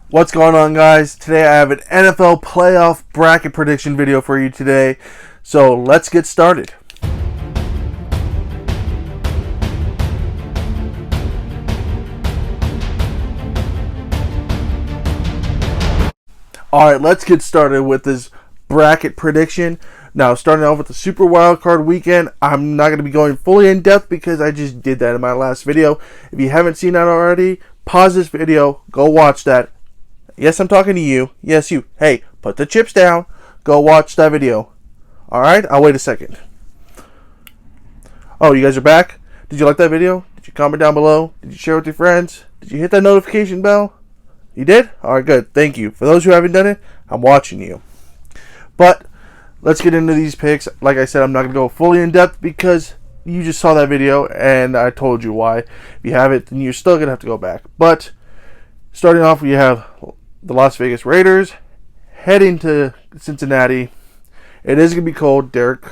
What's going on, guys? Today I have an NFL playoff bracket prediction video for you today. So let's get started. Alright, let's get started with this bracket prediction. Now, starting off with the Super Wildcard Weekend, I'm not going to be going fully in depth because I just did that in my last video. If you haven't seen that already, pause this video, go watch that. Yes, I'm talking to you. Yes, you. Hey, put the chips down. Go watch that video. Alright, I'll wait a second. Oh, you guys are back? Did you like that video? Did you comment down below? Did you share with your friends? Did you hit that notification bell? You did? Alright, good. Thank you. For those who haven't done it, I'm watching you. But let's get into these picks. Like I said, I'm not going to go fully in depth because you just saw that video and I told you why. If you haven't, then you're still going to have to go back. But starting off, we have the Las Vegas Raiders heading to Cincinnati. It is going to be cold. Derek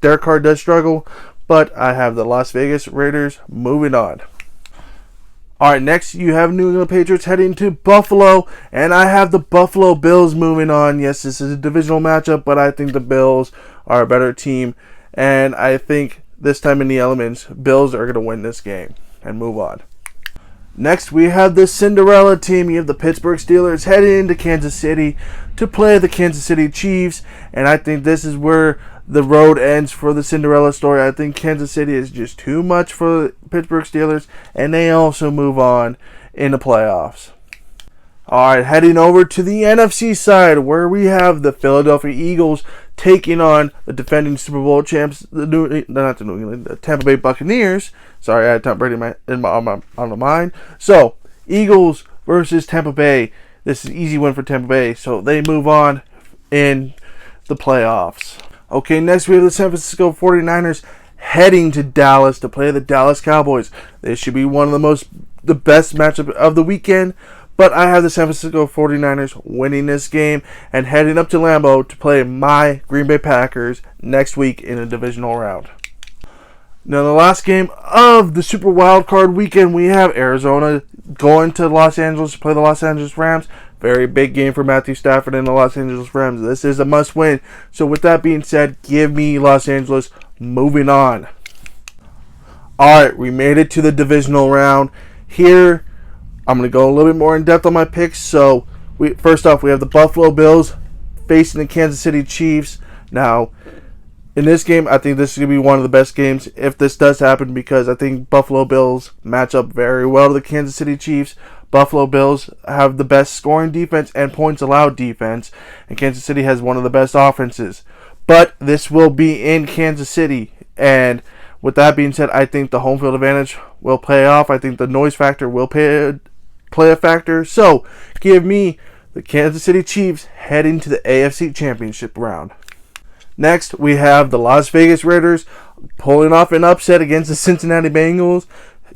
Carr does struggle, but I have the Las Vegas Raiders moving on. Alright, next you have New England Patriots heading to Buffalo, and I have the Buffalo Bills moving on. Yes, this is a divisional matchup, but I think the Bills are a better team, and I think this time in the elements, Bills are going to win this game and move on. Next, we have the Cinderella team. You have the Pittsburgh Steelers heading into Kansas City to play the Kansas City Chiefs. And I think this is where the road ends for the Cinderella story. I think Kansas City is just too much for the Pittsburgh Steelers. And they also move on in the playoffs. Alright, heading over to the NFC side where we have the Philadelphia Eagles taking on the defending Super Bowl champs, the Tampa Bay Buccaneers. Sorry, I had Tom Brady on the mind. So, Eagles versus Tampa Bay. This is an easy win for Tampa Bay, so they move on in the playoffs. Okay, next we have the San Francisco 49ers heading to Dallas to play the Dallas Cowboys. This should be one of the best matchup of the weekend. But I have the San Francisco 49ers winning this game and heading up to Lambeau to play my Green Bay Packers next week in a divisional round. Now, the last game of the Super Wildcard Weekend, we have Arizona going to Los Angeles to play the Los Angeles Rams. Very big game for Matthew Stafford and the Los Angeles Rams. This is a must-win. So with that being said, give me Los Angeles moving on. Alright, we made it to the divisional round. Here, I'm going to go a little bit more in depth on my picks. So, first off, we have the Buffalo Bills facing the Kansas City Chiefs. Now, in this game, I think this is going to be one of the best games if this does happen because I think Buffalo Bills match up very well to the Kansas City Chiefs. Buffalo Bills have the best scoring defense and points allowed defense, and Kansas City has one of the best offenses. But this will be in Kansas City, and with that being said, I think the home field advantage will pay off. I think the noise factor will play a factor. So, give me the Kansas City Chiefs heading to the AFC Championship round. Next, we have the Las Vegas Raiders pulling off an upset against the Cincinnati Bengals,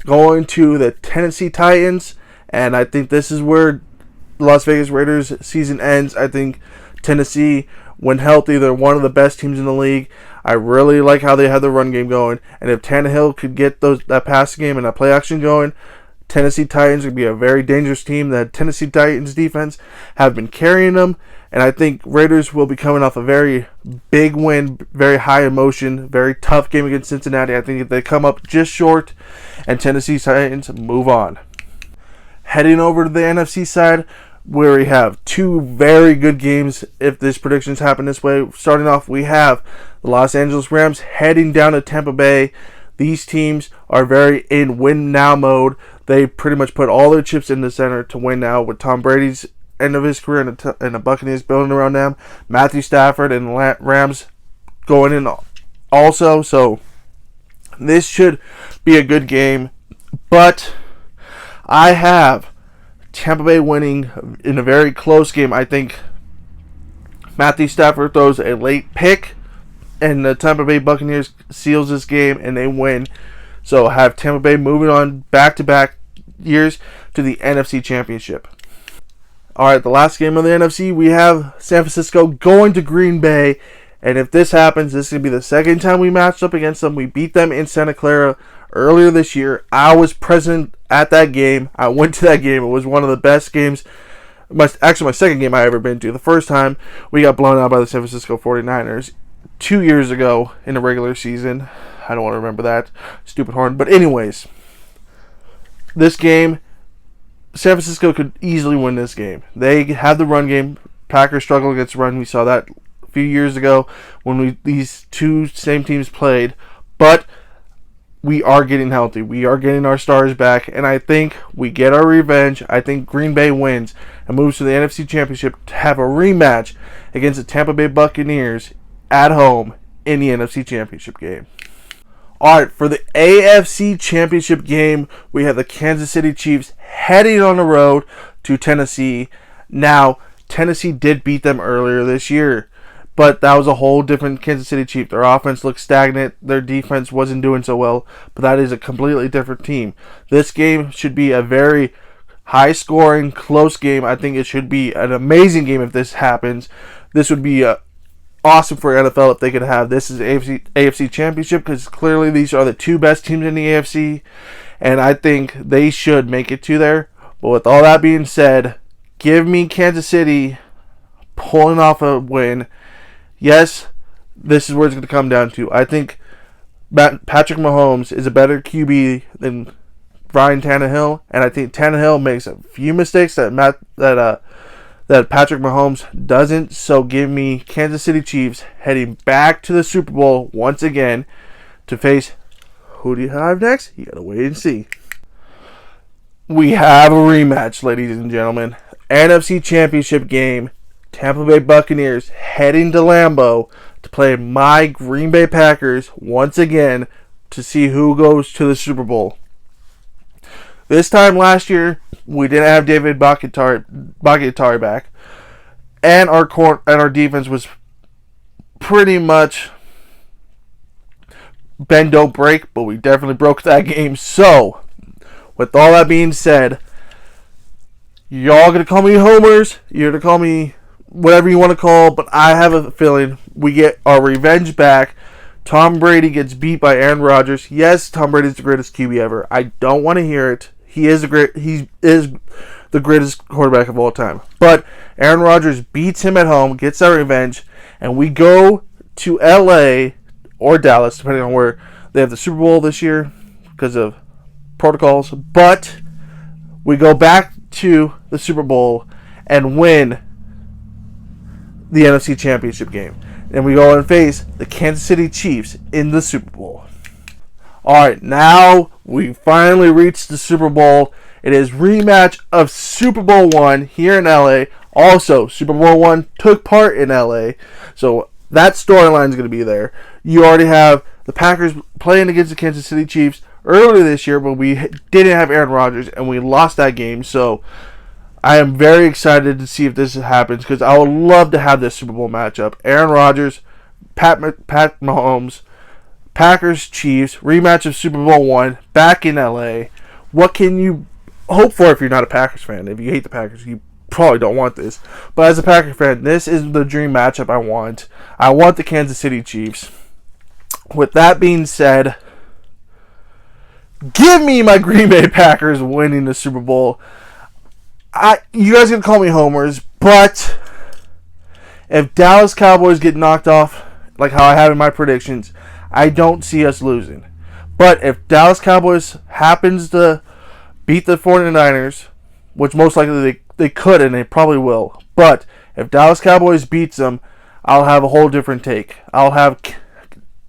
going to the Tennessee Titans, and I think this is where the Las Vegas Raiders season ends. I think Tennessee, when healthy, they're one of the best teams in the league. I really like how they have the run game going, and if Tannehill could get that pass game and that play action going, Tennessee Titans would be a very dangerous team. The Tennessee Titans defense have been carrying them, and I think Raiders will be coming off a very big win, very high emotion, very tough game against Cincinnati. I think if they come up just short, and Tennessee Titans move on. Heading over to the NFC side, where we have two very good games if this predictions happen this way. Starting off, we have the Los Angeles Rams heading down to Tampa Bay. These teams are very in win now mode. They pretty much put all their chips in the center to win now with Tom Brady's end of his career and the Buccaneers building around them. Matthew Stafford and Rams going in also. So this should be a good game. But I have Tampa Bay winning in a very close game. I think Matthew Stafford throws a late pick and the Tampa Bay Buccaneers seals this game and they win. So have Tampa Bay moving on back-to-back years to the NFC Championship. Alright, the last game of the NFC, we have San Francisco going to Green Bay. And if this happens, this is going to be the second time we matched up against them. We beat them in Santa Clara earlier this year. I was present at that game. I went to that game. It was one of the best games My second game I ever been to. The first time we got blown out by the San Francisco 49ers 2 years ago in the regular season. I don't want to remember that. Stupid horn. But anyways, this game, San Francisco could easily win this game. They have the run game. Packers struggle against run. We saw that a few years ago when these two same teams played. But we are getting healthy. We are getting our stars back, and I think we get our revenge. I think Green Bay wins and moves to the NFC Championship to have a rematch against the Tampa Bay Buccaneers at home in the NFC Championship game. Alright, for the AFC Championship game, we have the Kansas City Chiefs heading on the road to Tennessee. Now, Tennessee did beat them earlier this year, but that was a whole different Kansas City Chiefs. Their offense looked stagnant. Their defense wasn't doing so well, but that is a completely different team. This game should be a very high-scoring, close game. I think it should be an amazing game if this happens. This would be awesome for NFL if they could have this as AFC Championship, because clearly these are the two best teams in the AFC, and I think they should make it to there. But with all that being said, give me Kansas City pulling off a win. Yes, this is where it's going to come down to. I think Patrick Mahomes is a better QB than Ryan Tannehill, and I think Tannehill makes a few mistakes that Patrick Mahomes doesn't. So give me Kansas City Chiefs heading back to the Super Bowl once again to face, who do you have next? You gotta wait and see. We have a rematch, ladies and gentlemen. NFC Championship game. Tampa Bay Buccaneers heading to Lambeau to play my Green Bay Packers once again to see who goes to the Super Bowl. This time last year, we didn't have David Bakhtiari back, and our defense was pretty much bend don't break, but we definitely broke that game. So, with all that being said, y'all gonna call me homers, you're gonna call me whatever you want to call, but I have a feeling we get our revenge back. Tom Brady gets beat by Aaron Rodgers. Yes, Tom Brady is the greatest QB ever. I don't want to hear it. He is the greatest quarterback of all time. But Aaron Rodgers beats him at home, gets our revenge, and we go to LA or Dallas, depending on where they have the Super Bowl this year because of protocols. But we go back to the Super Bowl and win the NFC Championship game. And we go and face the Kansas City Chiefs in the Super Bowl. Alright, now we finally reached the Super Bowl. It is rematch of Super Bowl 1 here in LA. Also, Super Bowl 1 took part in LA. So that storyline is going to be there. You already have the Packers playing against the Kansas City Chiefs earlier this year, but we didn't have Aaron Rodgers and we lost that game. So I am very excited to see if this happens, because I would love to have this Super Bowl matchup. Aaron Rodgers, Pat Mahomes, Packers, Chiefs, rematch of Super Bowl 1, back in LA. What can you hope for if you're not a Packers fan? If you hate the Packers, you probably don't want this. But as a Packers fan, this is the dream matchup I want. I want the Kansas City Chiefs. With that being said, give me my Green Bay Packers winning the Super Bowl. You guys can call me homers, but if Dallas Cowboys get knocked off, like how I have in my predictions, I don't see us losing. But if Dallas Cowboys happens to beat the 49ers, which most likely they could and they probably will, but if Dallas Cowboys beats them, I'll have a whole different take. I'll have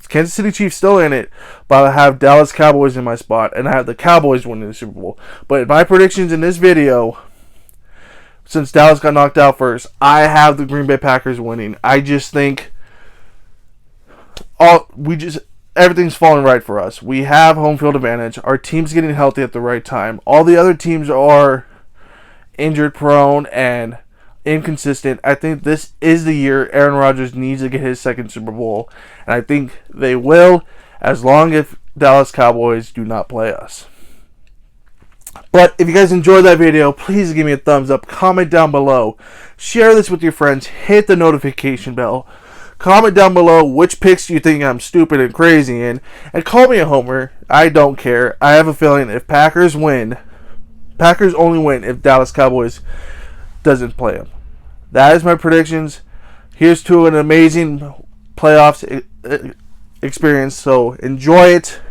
Kansas City Chiefs still in it, but I'll have Dallas Cowboys in my spot, and I have the Cowboys winning the Super Bowl. But my predictions in this video, since Dallas got knocked out first, I have the Green Bay Packers winning. I just think everything's falling right for us. We have home field advantage. Our team's getting healthy at the right time. All the other teams are injured prone and inconsistent. I think this is the year Aaron Rodgers needs to get his second Super Bowl, and I think they will, as long as Dallas Cowboys do not play us. But if you guys enjoyed that video, please give me a thumbs up, comment down below, share this with your friends, hit the notification bell, comment down below which picks you think I'm stupid and crazy in, and call me a homer. I don't care. I have a feeling if Packers only win if Dallas Cowboys doesn't play him. That is my predictions. Here's to an amazing playoffs experience. So enjoy it.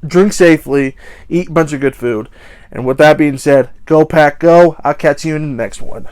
Drink safely. Eat a bunch of good food. And with that being said, go Pack, go. I'll catch you in the next one.